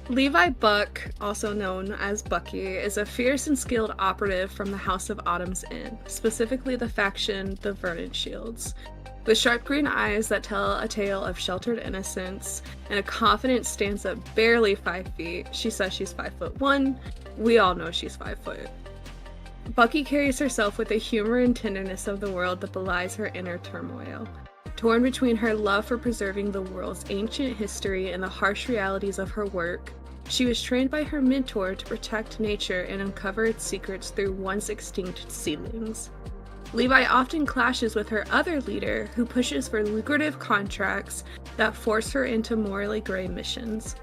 Levi Buck, also known as Bucky, is a fierce and skilled operative from the House of Autumn's End, specifically the faction the Vernon Shields. With sharp green eyes that tell a tale of sheltered innocence and a confident stance at barely 5 feet, she says she's 5'1". We all know she's 5 foot. Bucky carries herself with the humor and tenderness of the world that belies her inner turmoil. Torn between her love for preserving the world's ancient history and the harsh realities of her work, she was trained by her mentor to protect nature and uncover its secrets through once extinct seedlings. Levi often clashes with her other leader, who pushes for lucrative contracts that force her into morally gray missions.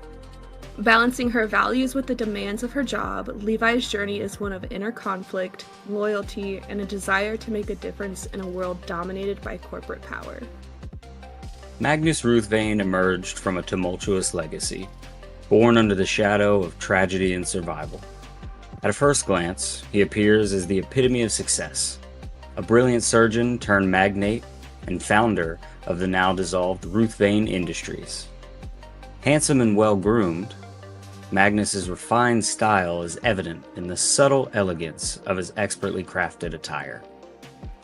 Balancing her values with the demands of her job, Levi's journey is one of inner conflict, loyalty, and a desire to make a difference in a world dominated by corporate power. Magnus Ruthven emerged from a tumultuous legacy, born under the shadow of tragedy and survival. At a first glance, he appears as the epitome of success, a brilliant surgeon turned magnate and founder of the now dissolved Ruthven Industries. Handsome and well-groomed, Magnus's refined style is evident in the subtle elegance of his expertly crafted attire.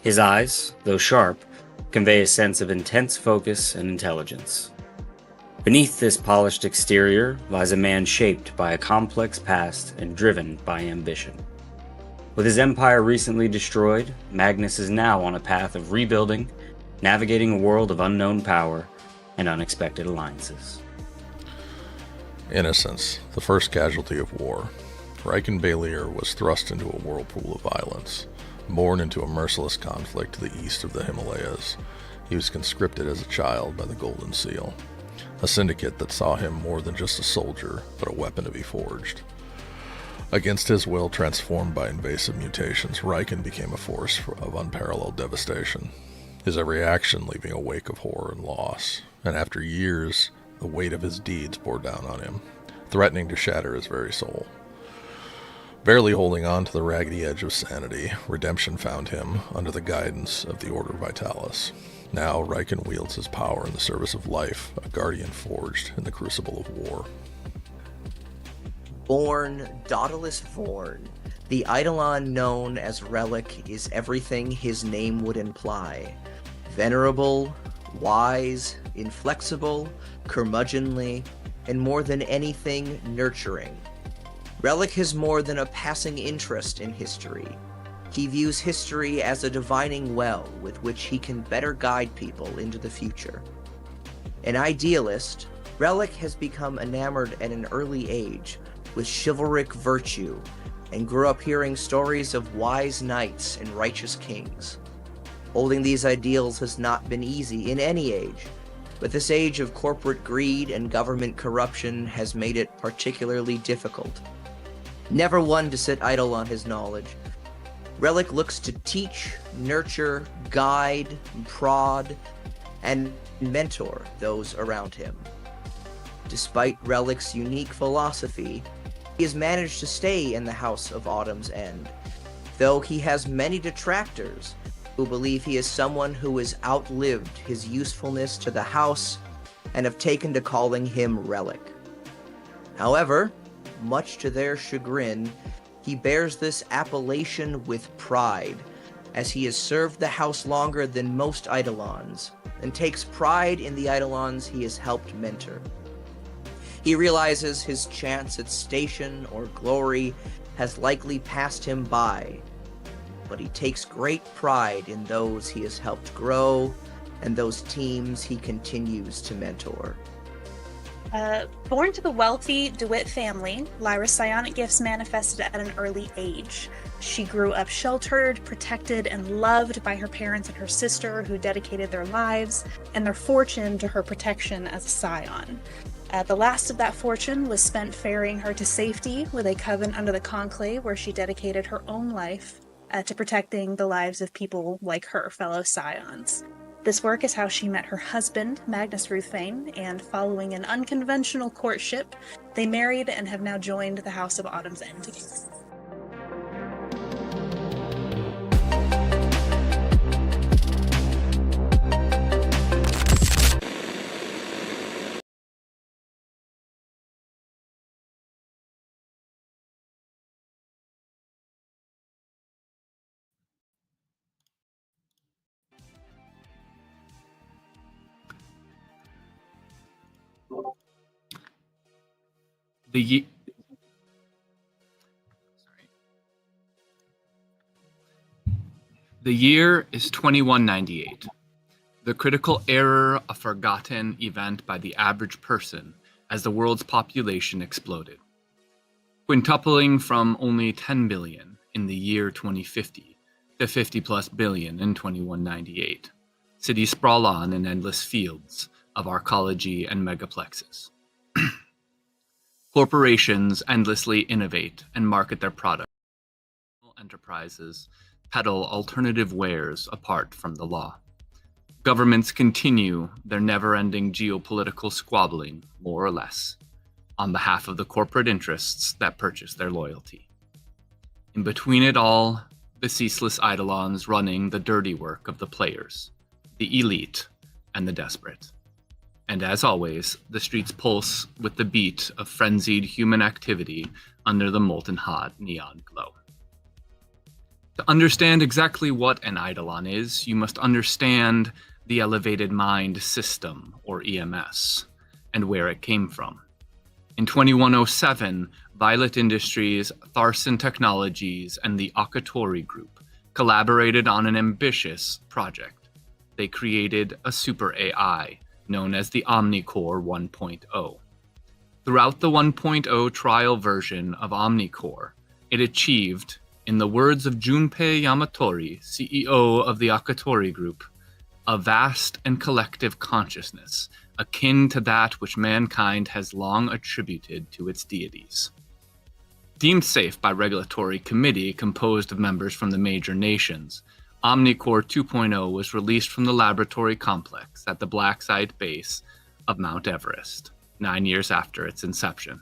His eyes, though sharp, convey a sense of intense focus and intelligence. Beneath this polished exterior lies a man shaped by a complex past and driven by ambition. With his empire recently destroyed, Magnus is now on a path of rebuilding, navigating a world of unknown power and unexpected alliances. Innocence, the first casualty of war. Riken Baelier was thrust into a whirlpool of violence. Born into a merciless conflict to the east of the Himalayas, he was conscripted as a child by the Golden Seal, a syndicate that saw him more than just a soldier, but a weapon to be forged. Against his will, transformed by invasive mutations, Riken became a force of unparalleled devastation, his every action leaving a wake of horror and loss, and after years, the weight of his deeds bore down on him, threatening to shatter his very soul. Barely holding on to the raggedy edge of sanity, redemption found him under the guidance of the Order Vitalis. Now, Riken wields his power in the service of life, a guardian forged in the crucible of war. Born Daedalus Vorn, the Eidolon known as Relic is everything his name would imply. Venerable, wise, inflexible, curmudgeonly, and more than anything, nurturing. Relic has more than a passing interest in history. He views history as a divining well with which he can better guide people into the future. An idealist, Relic has become enamored at an early age with chivalric virtue and grew up hearing stories of wise knights and righteous kings. Holding these ideals has not been easy in any age, but this age of corporate greed and government corruption has made it particularly difficult. Never one to sit idle on his knowledge, Relic looks to teach, nurture, guide, prod, and mentor those around him. Despite Relic's unique philosophy, he has managed to stay in the House of Autumn's End, though he has many detractors who believe he is someone who has outlived his usefulness to the House and have taken to calling him Relic. However, much to their chagrin, he bears this appellation with pride, as he has served the House longer than most Eidolons, and takes pride in the Eidolons he has helped mentor. He realizes his chance at station or glory has likely passed him by, but he takes great pride in those he has helped grow and those teams he continues to mentor. Born to the wealthy DeWitt family, Lyra's psionic gifts manifested at an early age. She grew up sheltered, protected, and loved by her parents and her sister, who dedicated their lives and their fortune to her protection as a scion. The last of that fortune was spent ferrying her to safety with a coven under the Conclave, where she dedicated her own life to protecting the lives of people like her, fellow scions. This work is how she met her husband, Magnus Ruthven, and following an unconventional courtship, they married and have now joined the House of Autumn's End together. The ye- The year is 2198. The critical error, a forgotten event by the average person as the world's population exploded. Quintupling from only 10 billion in the year 2050 to 50 plus billion in 2198. Cities sprawl on in endless fields of arcology and megaplexes. Corporations endlessly innovate and market their products. Enterprises peddle alternative wares apart from the law. Governments continue their never-ending geopolitical squabbling, more or less, on behalf of the corporate interests that purchase their loyalty. In between it all, the ceaseless eidolons running the dirty work of the players, the elite, and the desperate. And as always, the streets pulse with the beat of frenzied human activity under the molten hot neon glow. To understand exactly what an eidolon is, you must understand the Elevated Mind System, or EMS, and where it came from. In 2107, Violet Industries, Tharson Technologies, and the Akatori Group collaborated on an ambitious project. They created a super AI known as the OmniCore 1.0. Throughout the 1.0 trial version of OmniCore, it achieved, in the words of Junpei Yamatori, CEO of the Akatori Group, a vast and collective consciousness akin to that which mankind has long attributed to its deities. Deemed safe by regulatory committee composed of members from the major nations, OmniCore 2.0 was released from the laboratory complex at the Black Site base of Mount Everest, 9 years after its inception.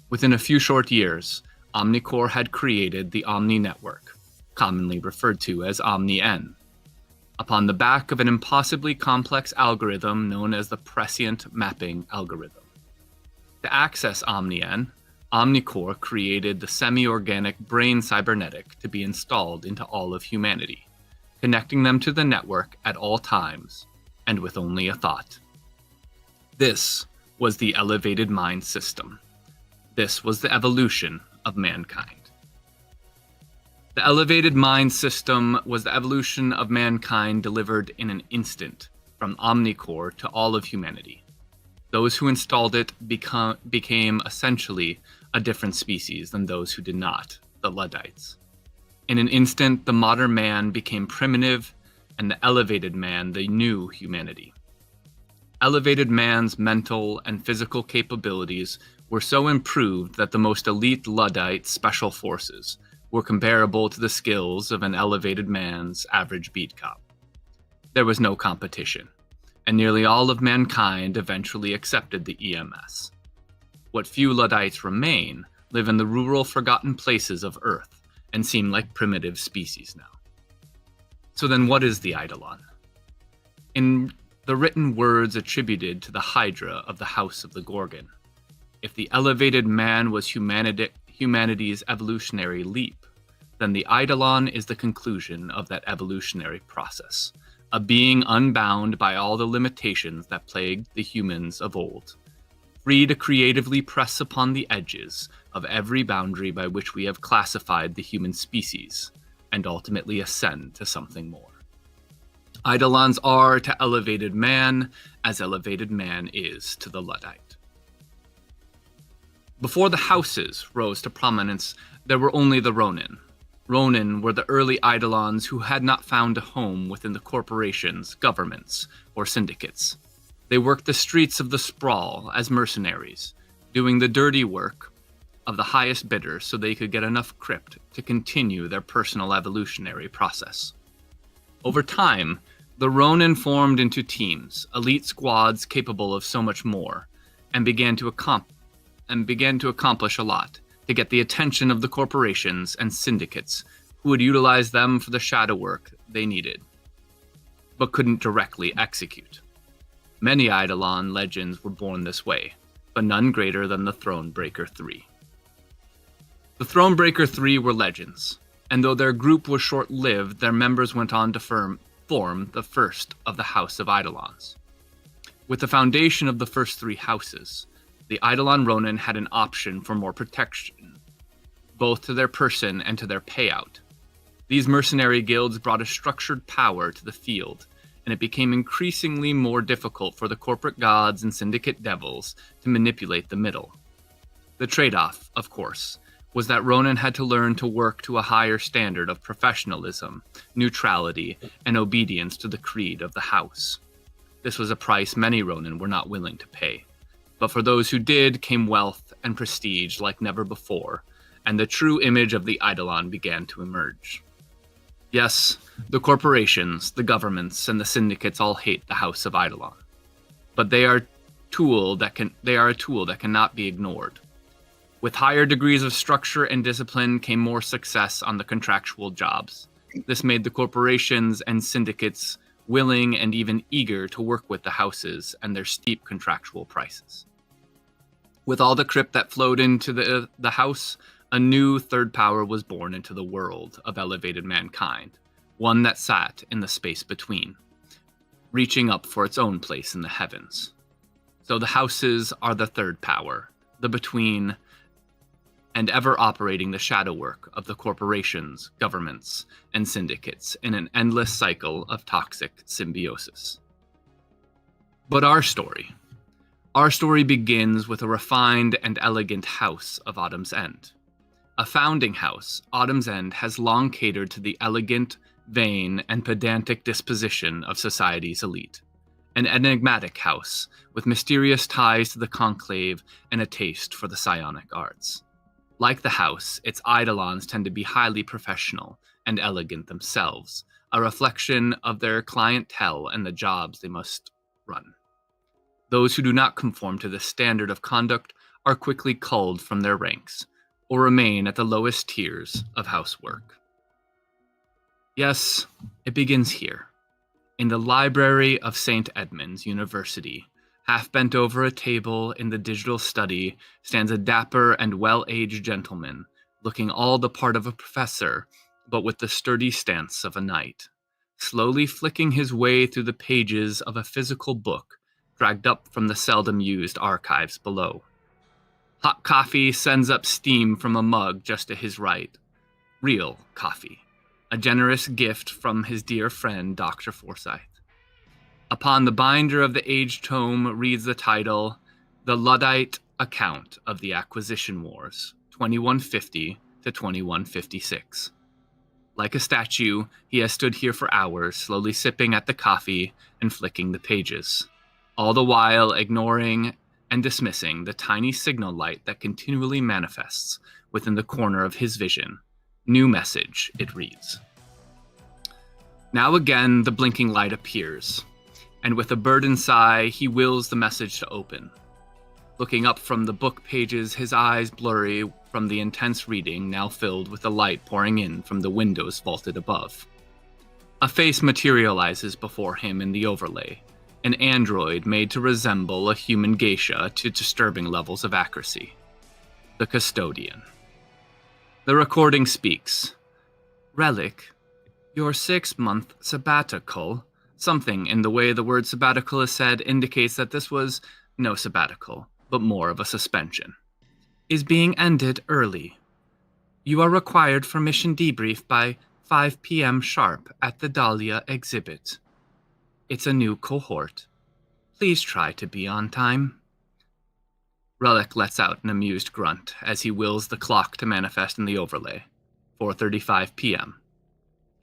Within a few short years, OmniCore had created the Omni Network, commonly referred to as OmniN, upon the back of an impossibly complex algorithm known as the prescient mapping algorithm. To access OmniN, OmniCore created the semi-organic brain cybernetic to be installed into all of humanity, connecting them to the network at all times, and with only a thought. This was the Elevated Mind System. This was the evolution of mankind. The Elevated Mind System was the evolution of mankind delivered in an instant, from OmniCore to all of humanity. Those who installed it became essentially a different species than those who did not, the Luddites. In an instant, the modern man became primitive, and the elevated man the new humanity. Elevated man's mental and physical capabilities were so improved that the most elite Luddite special forces were comparable to the skills of an elevated man's average beat cop. There was no competition, and nearly all of mankind eventually accepted the EMS. What few Luddites remain live in the rural, forgotten places of Earth and seem like primitive species now. So then what is the Eidolon? In the written words attributed to the Hydra of the House of the Gorgon, if the elevated man was humanity's evolutionary leap, then the Eidolon is the conclusion of that evolutionary process, a being unbound by all the limitations that plagued the humans of old, free to creatively press upon the edges of every boundary by which we have classified the human species, and ultimately ascend to something more. Eidolons are to elevated man as elevated man is to the Luddite. Before the houses rose to prominence, there were only the Ronin. Ronin were the early Eidolons who had not found a home within the corporations, governments, or syndicates. They worked the streets of the sprawl as mercenaries, doing the dirty work of the highest bidder so they could get enough crypt to continue their personal evolutionary process. Over time, the Ronin formed into teams, elite squads capable of so much more, and began to accomplish a lot to get the attention of the corporations and syndicates who would utilize them for the shadow work they needed, but couldn't directly execute. Many Eidolon legends were born this way, but none greater than the Thronebreaker 3. The Thronebreaker 3 were legends, and though their group was short-lived, their members went on to form the first of the House of Eidolons. With the foundation of the first three houses, the Eidolon Ronin had an option for more protection, both to their person and to their payout. These mercenary guilds brought a structured power to the field, and it became increasingly more difficult for the corporate gods and syndicate devils to manipulate the middle. The trade-off, of course, was that Ronin had to learn to work to a higher standard of professionalism, neutrality, and obedience to the creed of the house. This was a price many Ronin were not willing to pay. But for those who did came wealth and prestige like never before, and the true image of the Eidolon began to emerge. Yes, the corporations, the governments, and the syndicates all hate the House of Eidolon. But they are a tool that cannot be ignored. With higher degrees of structure and discipline came more success on the contractual jobs. This made the corporations and syndicates willing and even eager to work with the houses and their steep contractual prices. With all the crypt that flowed into the house, a new third power was born into the world of elevated mankind, one that sat in the space between, reaching up for its own place in the heavens. So the houses are the third power, the between, and ever operating the shadow work of the corporations, governments, and syndicates in an endless cycle of toxic symbiosis. But our story begins with a refined and elegant house of Autumn's End. A founding house, Autumn's End has long catered to the elegant, vain, and pedantic disposition of society's elite. An enigmatic house with mysterious ties to the conclave and a taste for the psionic arts. Like the house, its eidolons tend to be highly professional and elegant themselves, a reflection of their clientele and the jobs they must run. Those who do not conform to this standard of conduct are quickly culled from their ranks, or remain at the lowest tiers of housework. Yes, it begins here, in the library of St. Edmund's University. Half bent over a table in the digital study stands a dapper and well-aged gentleman, looking all the part of a professor, but with the sturdy stance of a knight, slowly flicking his way through the pages of a physical book dragged up from the seldom-used archives below. Hot coffee sends up steam from a mug just to his right. Real coffee, a generous gift from his dear friend, Dr. Forsyth. Upon the binder of the aged tome reads the title, The Luddite Account of the Acquisition Wars, 2150 to 2156. Like a statue, he has stood here for hours, slowly sipping at the coffee and flicking the pages, all the while ignoring and dismissing the tiny signal light that continually manifests within the corner of his vision. New message, it reads. Now again, the blinking light appears, and with a burdened sigh, he wills the message to open. Looking up from the book pages, his eyes blurry from the intense reading, now filled with the light pouring in from the windows vaulted above. A face materializes before him in the overlay, an android made to resemble a human geisha to disturbing levels of accuracy. The custodian. The recording speaks. Relic, your 6-month sabbatical. Something in the way the word sabbatical is said indicates that this was no sabbatical, but more of a suspension. Is being ended early. You are required for mission debrief by 5 p.m. sharp at the Dahlia exhibit. It's a new cohort. Please try to be on time. Relic lets out an amused grunt as he wills the clock to manifest in the overlay. 4:35 p.m.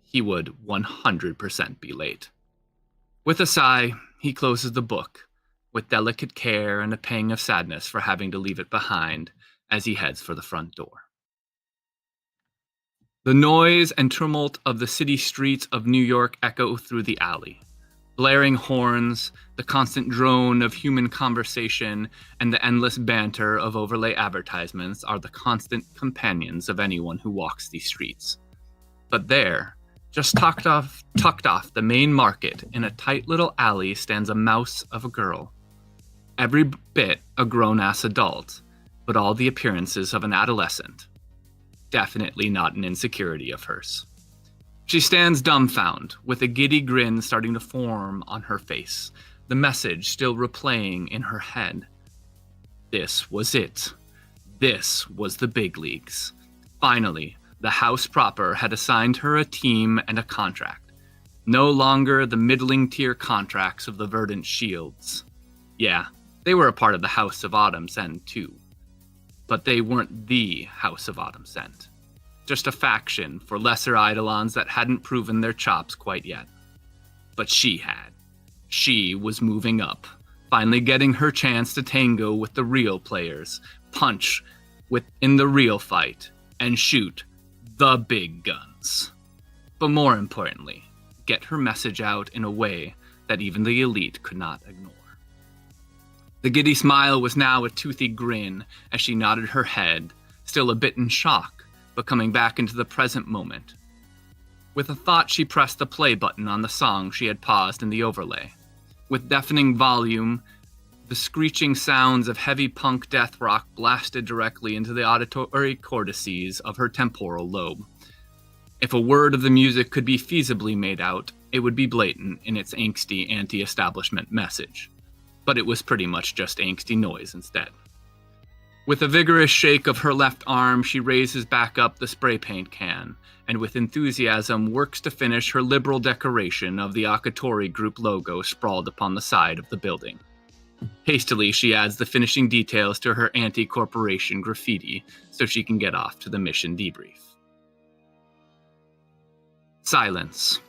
He would 100% be late. With a sigh, he closes the book, with delicate care and a pang of sadness for having to leave it behind as he heads for the front door. The noise and tumult of the city streets of New York echo through the alley. Blaring horns, the constant drone of human conversation, and the endless banter of overlay advertisements are the constant companions of anyone who walks these streets. But there, just tucked off the main market in a tight little alley, stands a mouse of a girl. Every bit a grown-ass adult, but all the appearances of an adolescent. Definitely not an insecurity of hers. She stands dumbfounded, with a giddy grin starting to form on her face, the message still replaying in her head. This was it. This was the big leagues. Finally, the house proper had assigned her a team and a contract. No longer the middling tier contracts of the Verdant Shields. Yeah, they were a part of the House of Autumn's End too. But they weren't the House of Autumn's End. Just a faction for lesser Eidolons that hadn't proven their chops quite yet. But she had. She was moving up, finally getting her chance to tango with the real players, punch in the real fight, and shoot the big guns. But more importantly, get her message out in a way that even the elite could not ignore. The giddy smile was now a toothy grin as she nodded her head, still a bit in shock, but coming back into the present moment. With a thought, she pressed the play button on the song she had paused in the overlay. With deafening volume, the screeching sounds of heavy punk death rock blasted directly into the auditory cortices of her temporal lobe. If a word of the music could be feasibly made out, it would be blatant in its angsty anti-establishment message. But it was pretty much just angsty noise instead. With a vigorous shake of her left arm, she raises back up the spray paint can, and with enthusiasm works to finish her liberal decoration of the Akatori Group logo sprawled upon the side of the building. Hastily, she adds the finishing details to her anti-corporation graffiti so she can get off to the mission debrief. Silence.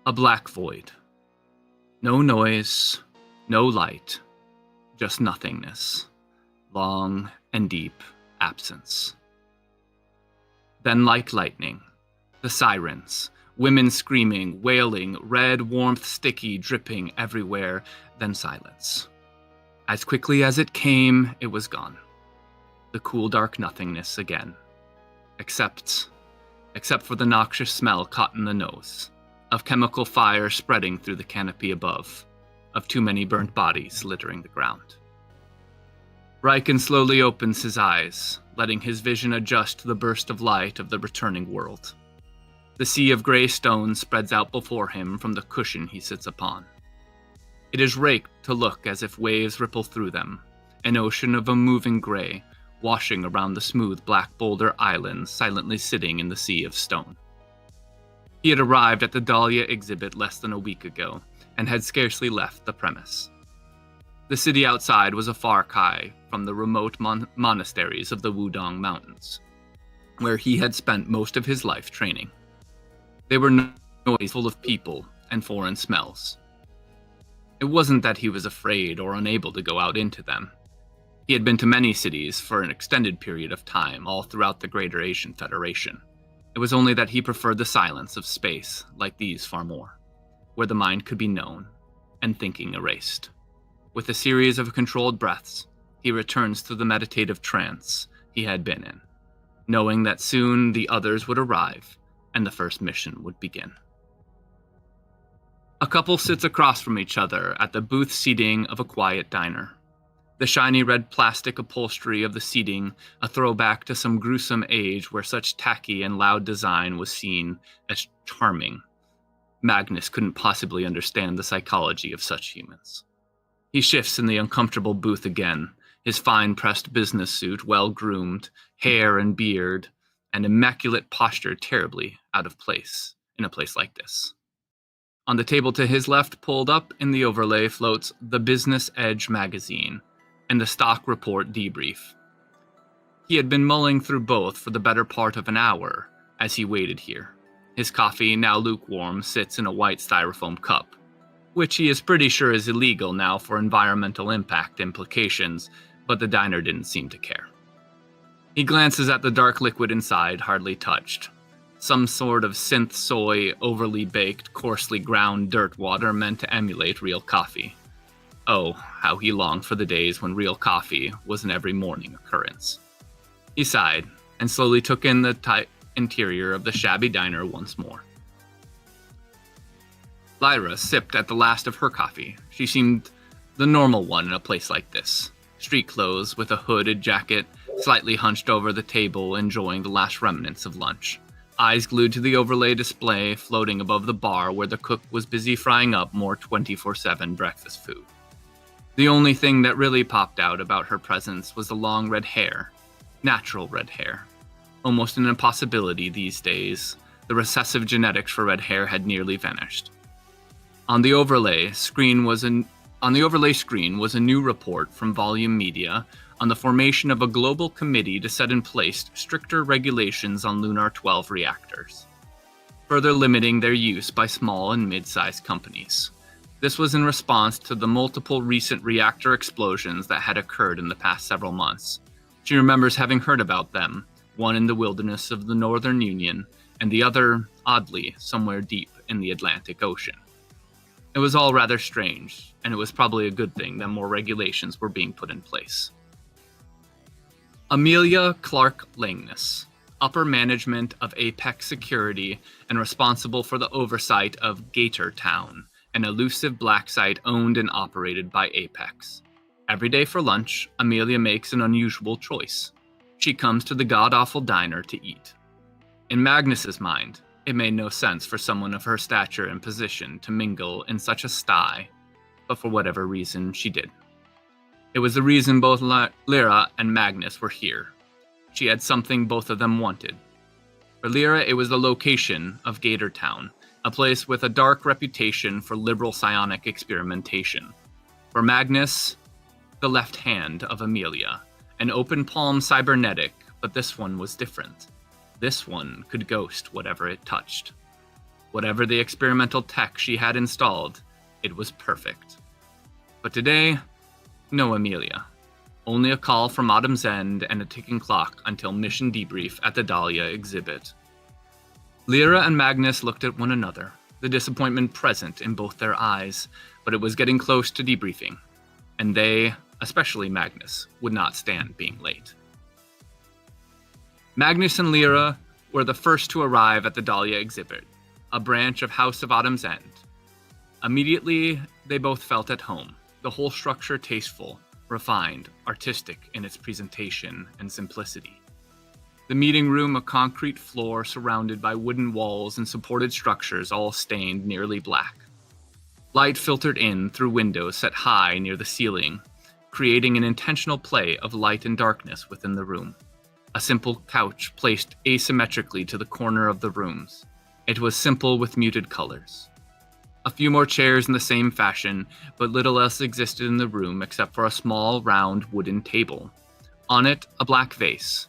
A black void. No noise, no light, just nothingness. Long and deep absence. Then, like lightning, the sirens, women screaming, wailing, red warmth sticky, dripping everywhere, then silence. As quickly as it came, it was gone. The cool dark nothingness again. Except for the noxious smell caught in the nose, of chemical fire spreading through the canopy above, of too many burnt bodies littering the ground. Riken slowly opens his eyes, letting his vision adjust to the burst of light of the returning world. The sea of gray stone spreads out before him from the cushion he sits upon. It is raked to look as if waves ripple through them, an ocean of a moving gray, washing around the smooth black boulder islands silently sitting in the sea of stone. He had arrived at the Dahlia exhibit less than a week ago, and had scarcely left the premise. The city outside was a far cry from the remote monasteries of the Wudong Mountains, where he had spent most of his life training. They were noisy, full of people and foreign smells. It wasn't that he was afraid or unable to go out into them. He had been to many cities for an extended period of time, all throughout the Greater Asian Federation. It was only that he preferred the silence of space like these far more, where the mind could be known and thinking erased. With a series of controlled breaths, he returns to the meditative trance he had been in, knowing that soon the others would arrive and the first mission would begin. A couple sits across from each other at the booth seating of a quiet diner. The shiny red plastic upholstery of the seating, a throwback to some gruesome age where such tacky and loud design was seen as charming. Magnus couldn't possibly understand the psychology of such humans. He shifts in the uncomfortable booth again, his fine-pressed business suit well-groomed, hair and beard, and immaculate posture terribly out of place in a place like this. On the table to his left, pulled up in the overlay, floats the Business Edge magazine and the stock report debrief. He had been mulling through both for the better part of an hour as he waited here. His coffee, now lukewarm, sits in a white styrofoam cup, which he is pretty sure is illegal now for environmental impact implications, but the diner didn't seem to care. He glances at the dark liquid inside, hardly touched. Some sort of synth soy, overly baked, coarsely ground dirt water meant to emulate real coffee. Oh, how he longed for the days when real coffee was an every morning occurrence. He sighed, and slowly took in the tight interior of the shabby diner once more. Lyra sipped at the last of her coffee. She seemed the normal one in a place like this. Street clothes with a hooded jacket, slightly hunched over the table, enjoying the last remnants of lunch. Eyes glued to the overlay display floating above the bar where the cook was busy frying up more 24/7 breakfast food. The only thing that really popped out about her presence was the long red hair. Natural red hair. Almost an impossibility these days. The recessive genetics for red hair had nearly vanished. On the overlay screen was a new report from Volume Media on the formation of a global committee to set in place stricter regulations on Lunar 12 reactors, further limiting their use by small and mid-sized companies. This was in response to the multiple recent reactor explosions that had occurred in the past several months. She remembers having heard about them, one in the wilderness of the Northern Union, and the other, oddly, somewhere deep in the Atlantic Ocean. It was all rather strange, and it was probably a good thing that more regulations were being put in place. Amelia Clark Langness, upper management of Apex Security and responsible for the oversight of Gator Town, an elusive black site owned and operated by Apex. Every day for lunch, Amelia makes an unusual choice. She comes to the god-awful diner to eat. In Magnus's mind, it made no sense for someone of her stature and position to mingle in such a sty, but for whatever reason, she did. It was the reason both Lyra and Magnus were here. She had something both of them wanted. For Lyra, it was the location of Gator Town, a place with a dark reputation for liberal psionic experimentation. For Magnus, the left hand of Amelia, an open palm cybernetic, but this one was different. This one could ghost whatever it touched. Whatever the experimental tech she had installed, it was perfect. But today, no Amelia. Only a call from Autumn's End and a ticking clock until mission debrief at the Dahlia exhibit. Lyra and Magnus looked at one another, the disappointment present in both their eyes, but it was getting close to debriefing, and they, especially Magnus, would not stand being late. Magnus and Lyra were the first to arrive at the Dahlia exhibit, a branch of House of Autumn's End. Immediately, they both felt at home, the whole structure tasteful, refined, artistic in its presentation and simplicity. The meeting room, a concrete floor surrounded by wooden walls and supported structures all stained nearly black. Light filtered in through windows set high near the ceiling, creating an intentional play of light and darkness within the room. A simple couch placed asymmetrically to the corner of the rooms. It was simple with muted colors. A few more chairs in the same fashion, but little else existed in the room except for a small, round wooden table. On it, a black vase.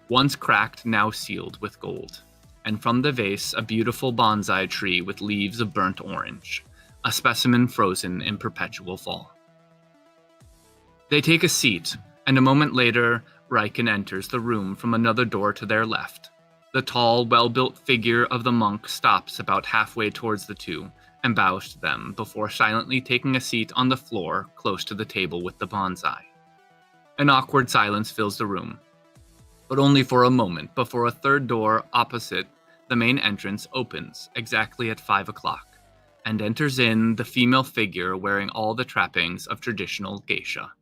Once cracked, now sealed with gold. And from the vase, a beautiful bonsai tree with leaves of burnt orange, a specimen frozen in perpetual fall. They take a seat, and a moment later, Riken enters the room from another door to their left. The tall, well-built figure of the monk stops about halfway towards the two and bows to them before silently taking a seat on the floor close to the table with the bonsai. An awkward silence fills the room, but only for a moment before a third door opposite the main entrance opens exactly at 5 o'clock and enters in the female figure wearing all the trappings of traditional geisha.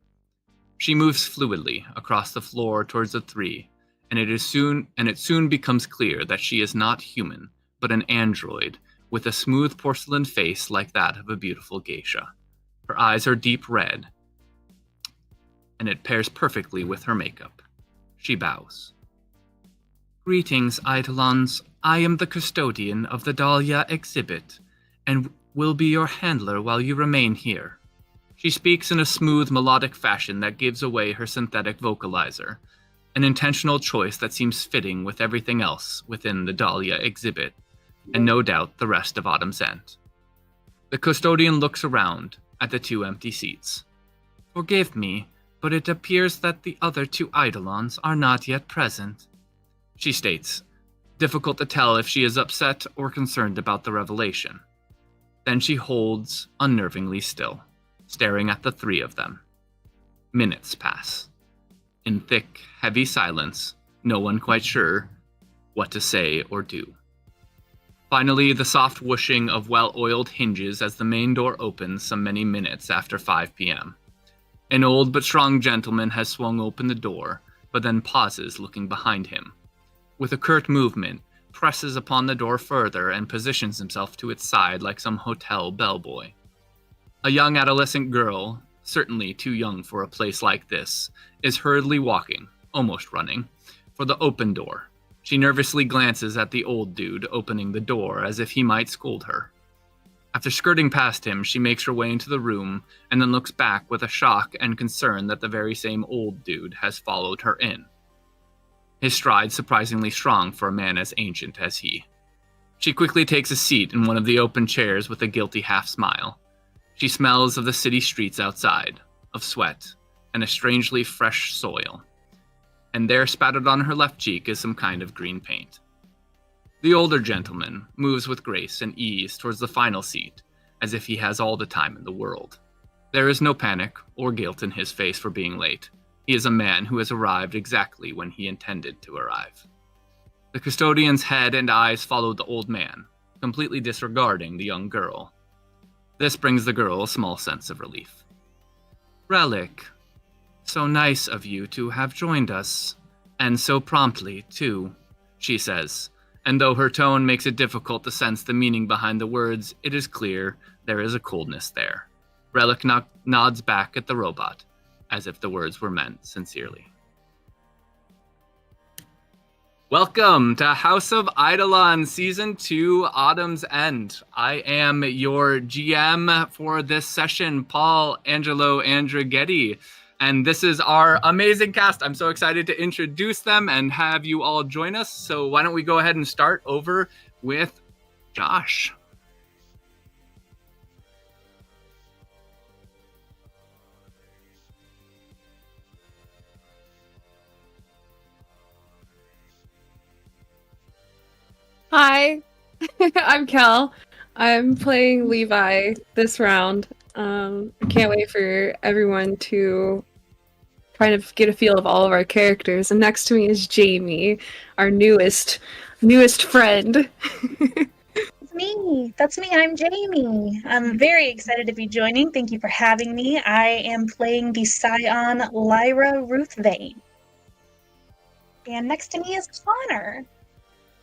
She moves fluidly across the floor towards the three, and it soon becomes clear that she is not human, but an android with a smooth porcelain face like that of a beautiful geisha. Her eyes are deep red, and it pairs perfectly with her makeup. She bows. Greetings, Eidolons. I am the custodian of the Dahlia exhibit, and will be your handler while you remain here. She speaks in a smooth, melodic fashion that gives away her synthetic vocalizer, an intentional choice that seems fitting with everything else within the Dahlia exhibit, and no doubt the rest of Autumn's End. The custodian looks around at the two empty seats. Forgive me, but it appears that the other two Eidolons are not yet present, she states, difficult to tell if she is upset or concerned about the revelation. Then she holds unnervingly still, staring at the three of them. Minutes pass. In thick, heavy silence, no one quite sure what to say or do. Finally, the soft whooshing of well-oiled hinges as the main door opens some many minutes after 5 p.m. An old but strong gentleman has swung open the door, but then pauses looking behind him. With a curt movement, presses upon the door further and positions himself to its side like some hotel bellboy. A young adolescent girl, certainly too young for a place like this, is hurriedly walking, almost running, for the open door. She nervously glances at the old dude opening the door as if he might scold her. After skirting past him, she makes her way into the room and then looks back with a shock and concern that the very same old dude has followed her in. His stride surprisingly strong for a man as ancient as he. She quickly takes a seat in one of the open chairs with a guilty half-smile. She smells of the city streets outside, of sweat, and a strangely fresh soil. And there, spattered on her left cheek, is some kind of green paint. The older gentleman moves with grace and ease towards the final seat, as if he has all the time in the world. There is no panic or guilt in his face for being late. He is a man who has arrived exactly when he intended to arrive. The custodian's head and eyes follow the old man, completely disregarding the young girl. This brings the girl a small sense of relief. Relic, so nice of you to have joined us, and so promptly, too, she says, and though her tone makes it difficult to sense the meaning behind the words, it is clear there is a coldness there. Relic nods back at the robot, as if the words were meant sincerely. Welcome to House of Eidolon Season 2, Autumn's End. I am your GM for this session, Paul Angelo Andrighetti, and this is our amazing cast. I'm so excited to introduce them and have you all join us. So why don't we go ahead and start over with Josh. Hi, I'm Kel. I'm playing Levi this round. I can't wait for everyone to kind of get a feel of all of our characters. And next to me is Jamie, our newest friend. That's me. I'm Jamie. I'm very excited to be joining. Thank you for having me. I am playing the Scion Lyra Ruthvane. And next to me is Connor.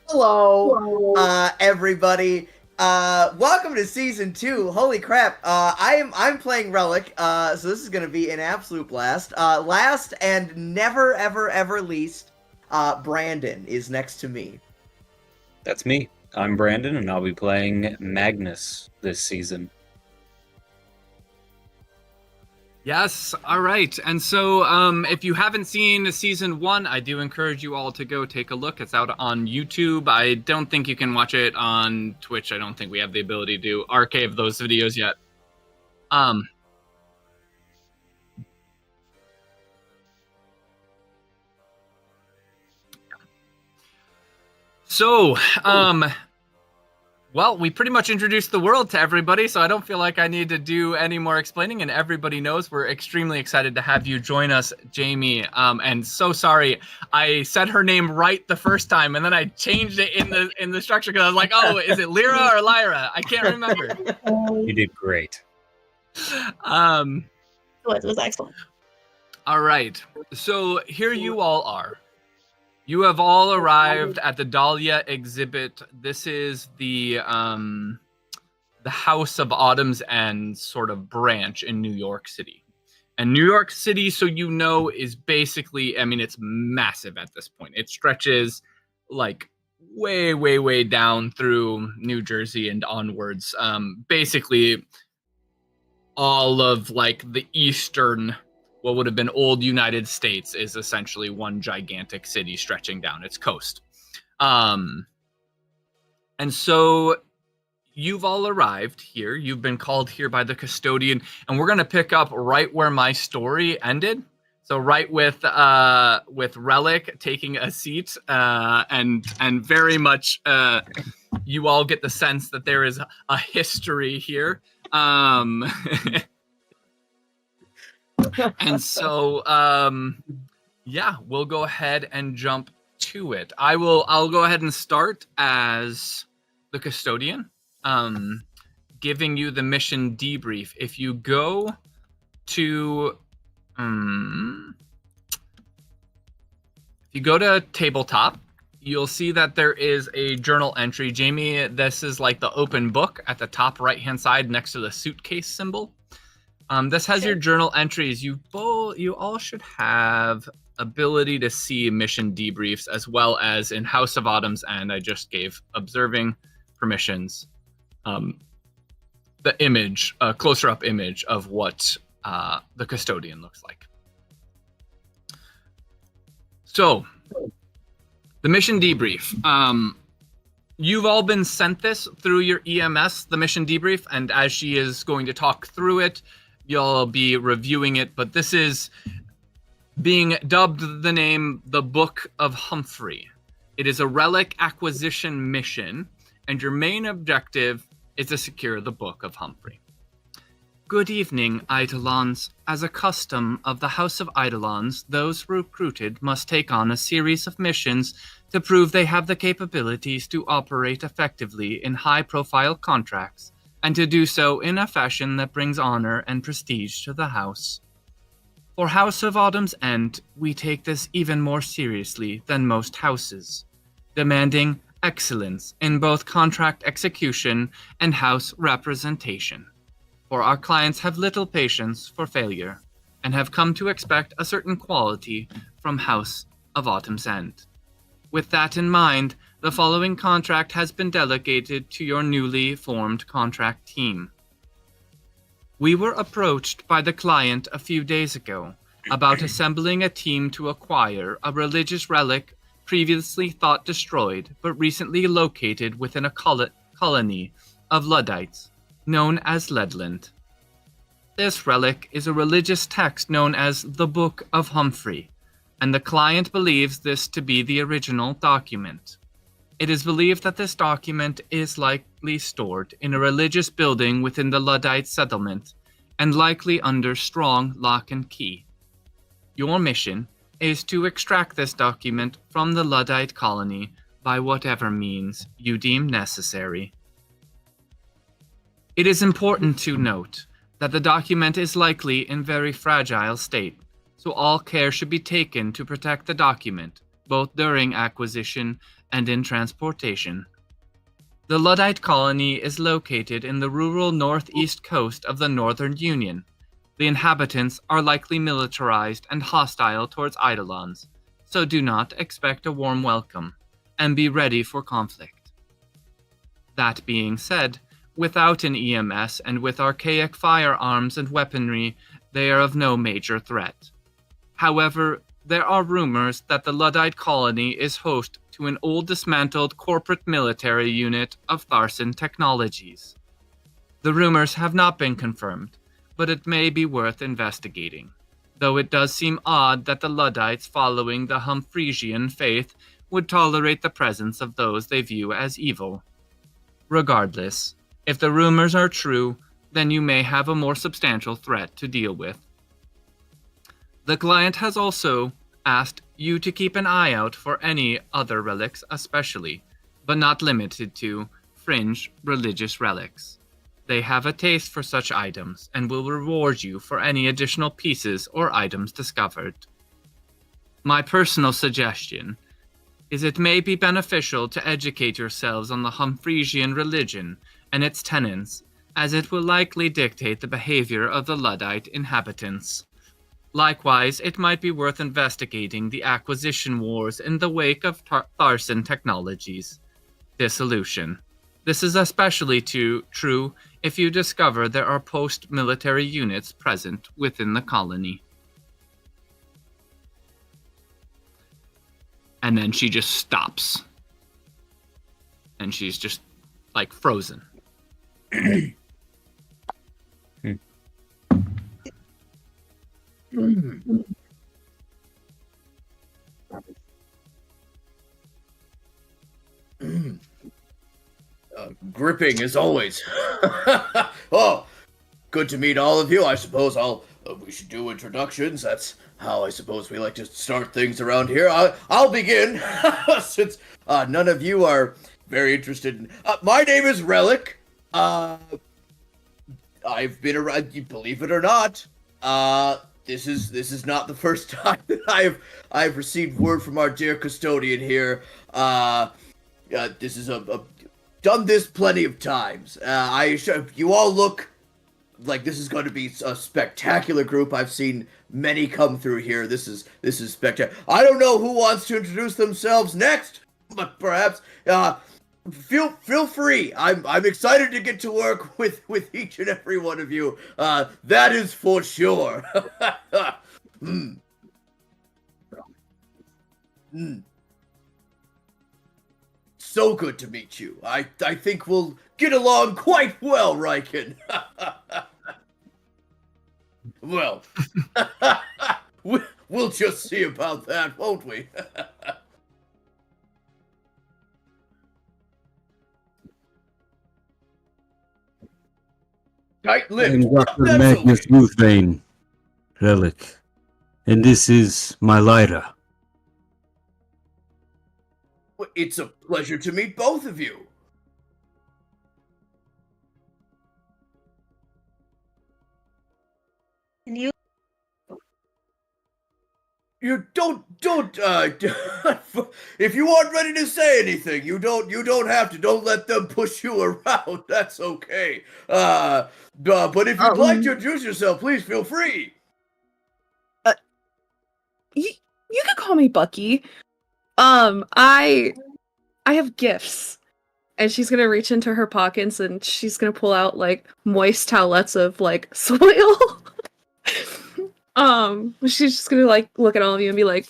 Hello, everybody. Welcome to season 2. Holy crap! I'm playing Relic. So this is gonna be an absolute blast. Last and never ever least, Brandon is next to me. That's me. I'm Brandon, and I'll be playing Magnus this season. Yes, all right. And so if you haven't seen season 1, I do encourage you all to go take a look. It's out on YouTube. I don't think you can watch it on Twitch. I don't think we have the ability to archive those videos yet. Well, we pretty much introduced the world to everybody, so I don't feel like I need to do any more explaining, and everybody knows we're extremely excited to have you join us, Jamie. And so sorry, I said her name right the first time, and then I changed it in the structure because I was like, oh, is it Lyra or Lyra? I can't remember. You did great. It was excellent. All right, so here you all are. You have all arrived at the Dahlia exhibit. This is the House of Autumn's End sort of branch in New York City. And New York City, so you know, is basically, I mean, it's massive at this point. It stretches like way down through New Jersey and onwards. Basically, all of like the eastern, what would have been old United States, is essentially one gigantic city stretching down its coast. And so you've all arrived here. You've been called here by the custodian, and we're going to pick up right where my story ended. So right with Relic taking a seat, and very much you all get the sense that there is a history here. And so, yeah, we'll go ahead and jump to it. I'll go ahead and start as the custodian, giving you the mission debrief. If you go to, tabletop, you'll see that there is a journal entry. Jamie, this is like the open book at the top right-hand side next to the suitcase symbol. This has your Okay. journal entries. You all should have ability to see mission debriefs, as well as in House of Autumn's End. I just gave observing permissions. The image, a closer up image of what the custodian looks like. So, the mission debrief. You've all been sent this through your EMS, the mission debrief, and as she is going to talk through it, you'll be reviewing it. But this is being dubbed the name The Book of Humphrey. It is a relic acquisition mission, and your main objective is to secure the Book of Humphrey. Good evening, Eidolons. As a custom of the House of Eidolons, those recruited must take on a series of missions to prove they have the capabilities to operate effectively in high-profile contracts, and to do so in a fashion that brings honor and prestige to the House. For House of Autumn's End, we take this even more seriously than most houses, demanding excellence in both contract execution and House representation. For our clients have little patience for failure, and have come to expect a certain quality from House of Autumn's End. With that in mind, the following contract has been delegated to your newly formed contract team. We were approached by the client a few days ago about assembling a team to acquire a religious relic previously thought destroyed but recently located within a colony of Luddites known as Ledland. This relic is a religious text known as the Book of Humphrey, and the client believes this to be the original document. It is believed that this document is likely stored in a religious building within the Luddite settlement, and likely under strong lock and key. Your mission is to extract this document from the Luddite colony by whatever means you deem necessary. It is important to note that the document is likely in very fragile state, so all care should be taken to protect the document, both during acquisition and in transportation. The Luddite colony is located in the rural northeast coast of the Northern Union. The inhabitants are likely militarized and hostile towards Eidolons, so do not expect a warm welcome, and be ready for conflict. That being said, without an EMS and with archaic firearms and weaponry, they are of no major threat. However, there are rumors that the Luddite colony is host to an old dismantled corporate military unit of Tharson Technologies. The rumors have not been confirmed, but it may be worth investigating, though it does seem odd that the Luddites following the Humphrysian faith would tolerate the presence of those they view as evil. Regardless, if the rumors are true, then you may have a more substantial threat to deal with. The client has also asked you to keep an eye out for any other relics especially, but not limited to, fringe religious relics. They have a taste for such items and will reward you for any additional pieces or items discovered. My personal suggestion is it may be beneficial to educate yourselves on the Humphrysian religion and its tenets, as it will likely dictate the behavior of the Luddite inhabitants. Likewise, it might be worth investigating the acquisition wars in the wake of Tharson Technologies' dissolution. This is especially true if you discover there are post-military units present within the colony. And then she just stops. And she's just, like, frozen. Gripping as always. Oh, good to meet all of you. I suppose we should do introductions. That's how I suppose we like to start things around here. I'll begin since none of you are very interested in. My name is Relic. I've been around. You believe it or not. This is not the first time that I've received word from our dear custodian here. This is done this plenty of times. You all look like this is going to be a spectacular group. I've seen many come through here. This is spectacular. I don't know who wants to introduce themselves next, but perhaps feel free. I'm excited to get to work with each and every one of you. That is for sure. So good to meet you. I think we'll get along quite well, Riken. Well, we'll just see about that, won't we? Tight-lipped. I'm Dr. Magnus Ruthvane, Relic, and this is my Lyra. It's a pleasure to meet both of you. And you? You don't if you aren't ready to say anything, you don't have to. Don't let them push you around. That's okay. But if you'd like to introduce yourself, please feel free. You can call me Bucky. I have gifts. And she's gonna reach into her pockets and she's gonna pull out like moist towelettes of like soil. She's just gonna like look at all of you and be like,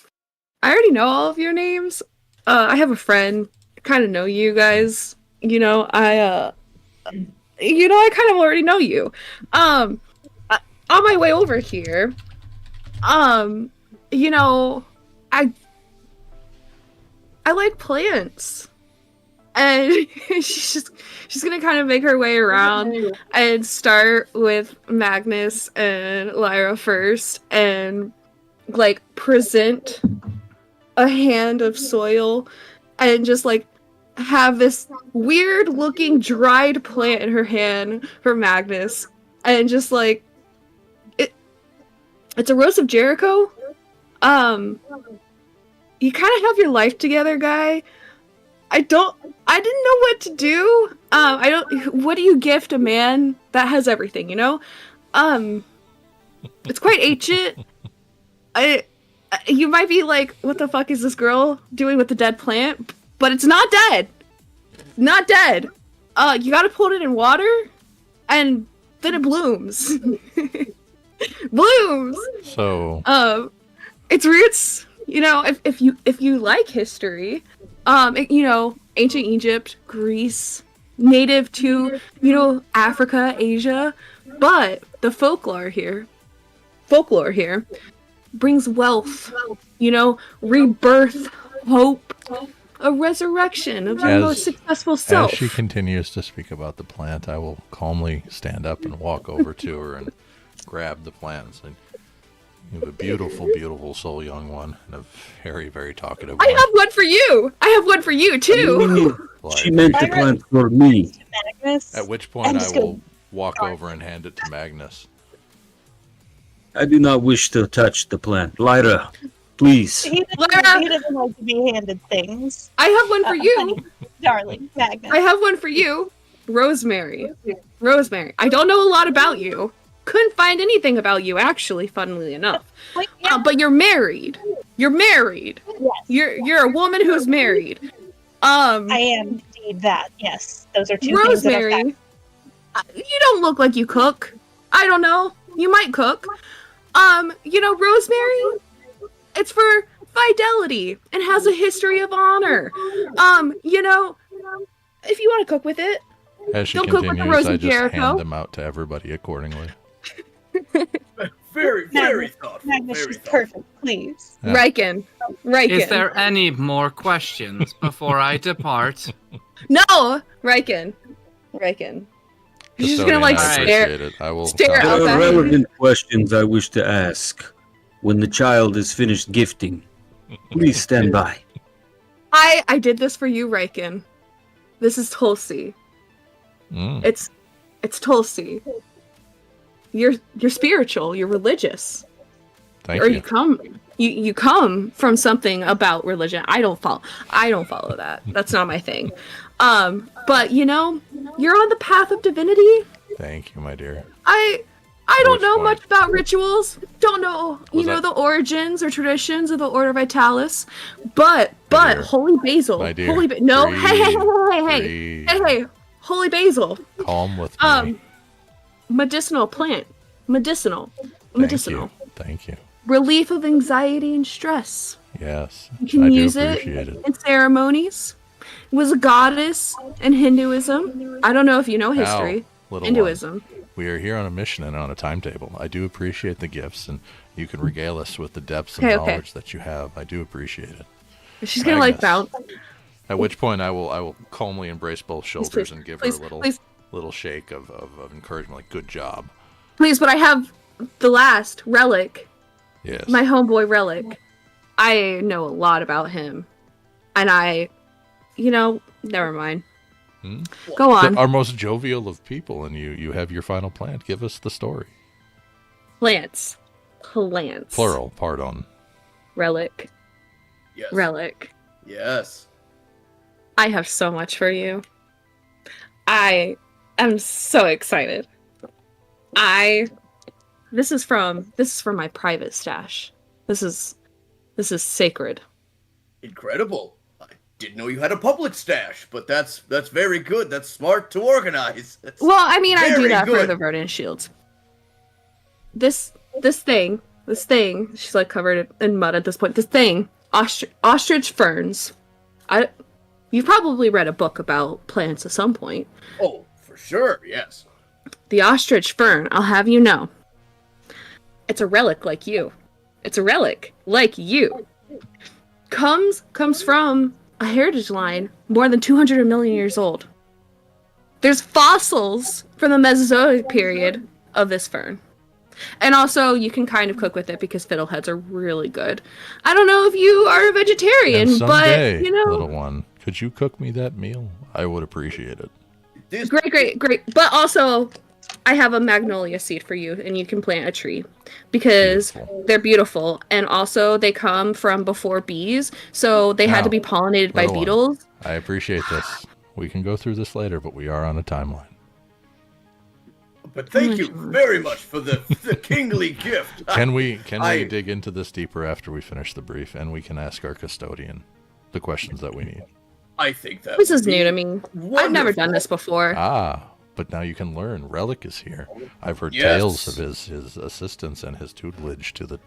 I already know all of your names. I have a friend, kind of know you guys. I kind of already know you. On my way over here, I like plants. And she's gonna kind of make her way around and start with Magnus and Lyra first and like present a hand of soil and just like have this weird looking dried plant in her hand for Magnus and just like it's a Rose of Jericho. You kind of have your life together, guy. I didn't know what to do. What do you gift a man that has everything, It's quite ancient. You might be like, what the fuck is this girl doing with the dead plant? But it's not dead. Not dead. You gotta put it in water, and then it blooms. Blooms! So... its roots, if you like history... ancient Egypt, Greece, native to, Africa, Asia, but the folklore here brings wealth, rebirth, hope, a resurrection of your most successful self. As she continues to speak about the plant, I will calmly stand up and walk over to her and grab the plant and say, you have a beautiful, beautiful soul, young one, and a very, very talkative one. I have one for you! I have one for you, too! She meant the plant for me. Magnus, At which point I will walk over and hand it to Magnus. I do not wish to touch the plant. Lyra, please. He doesn't like to be handed things. I have one for you! Darling, Magnus. I have one for you! Rosemary. Rosemary. I don't know a lot about you. Couldn't find anything about you, actually, funnily enough. But you're married. You're married. Yes. You're a woman who's married. I am indeed that. Yes, those are two Rosemary, things that you don't look like you cook. I don't know. You might cook. Rosemary, it's for fidelity and has a history of honor. If you want to cook with it, As she don't cook with the continues, Rose I of just Jericho. hand them out to everybody accordingly. Very, very thoughtful. Magnus, Very she's thoughtful. perfect, please. Yeah. Riken. Is there any more questions before I depart? No, Riken. She's just gonna Custodian, like I stare. appreciate it. I will stare talk out There to are that. her. relevant questions I wish to ask. When the child is finished gifting, please stand by. I did this for you, Riken. This is Tulsi. Mm. It's Tulsi. You're spiritual. You're religious. Thank or you. you come from something about religion. I don't follow that. That's not my thing. But you're on the path of divinity. Thank you, my dear. I don't Which know point? much about rituals. Don't know, Was that- the origins or traditions of the Order Vitalis. But dear. Holy Basil. My dear. No, Breathe. hey, Holy Basil. Calm with me. Medicinal plant. Medicinal. Thank you. Relief of anxiety and stress. Yes. You can I use do it appreciate it. in ceremonies. It was a goddess in Hinduism. I don't know if you know history. Now, little Hinduism. one, we are here on a mission and on a timetable. I do appreciate the gifts, and you can regale us with the depths of Okay. knowledge that you have. I do appreciate it. She's gonna like Magnus. bounce. At which point, I will calmly embrace both shoulders please, and give please, her a please. little shake of encouragement, like "Good job." Please, but I have the last relic. Yes. My homeboy Relic. I know a lot about him. And never mind. Hmm? Go on. Our most jovial of people, and you have your final plant. Give us the story. Plants. Plural. Pardon. Relic. Yes. Relic. Yes. I have so much for you. I am so excited. This is from my private stash. This is sacred. Incredible. I didn't know you had a public stash, but that's very good. That's smart to organize. That's Well, I mean, I do very that for good. the Verdant Shields. This thing, she's like covered in mud at this point. This thing, ostrich ferns. You've probably read a book about plants at some point. Oh, for sure, yes. The ostrich fern, I'll have you know. It's a relic like you. It's a relic like you. Comes from a heritage line more than 200 million years old. There's fossils from the Mesozoic period of this fern. And also, you can kind of cook with it because fiddleheads are really good. I don't know if you are a vegetarian, And someday, but, little one, could you cook me that meal? I would appreciate it. This, Great. But also, I have a magnolia seed for you, and you can plant a tree. Because Beautiful. they're beautiful. And also, they come from before bees, so they had to Now, be pollinated by little one. beetles. I appreciate this. We can go through this later, but we are on a timeline. but thank my you God. very much for the kingly gift. Can we I- dig into this deeper after we finish the brief, and we can ask our custodian the questions that we need? I think that This would is be new to me. I've never done wonderful. this before. But now you can learn. Relic is here. I've heard Yes. tales of his assistance and his tutelage to the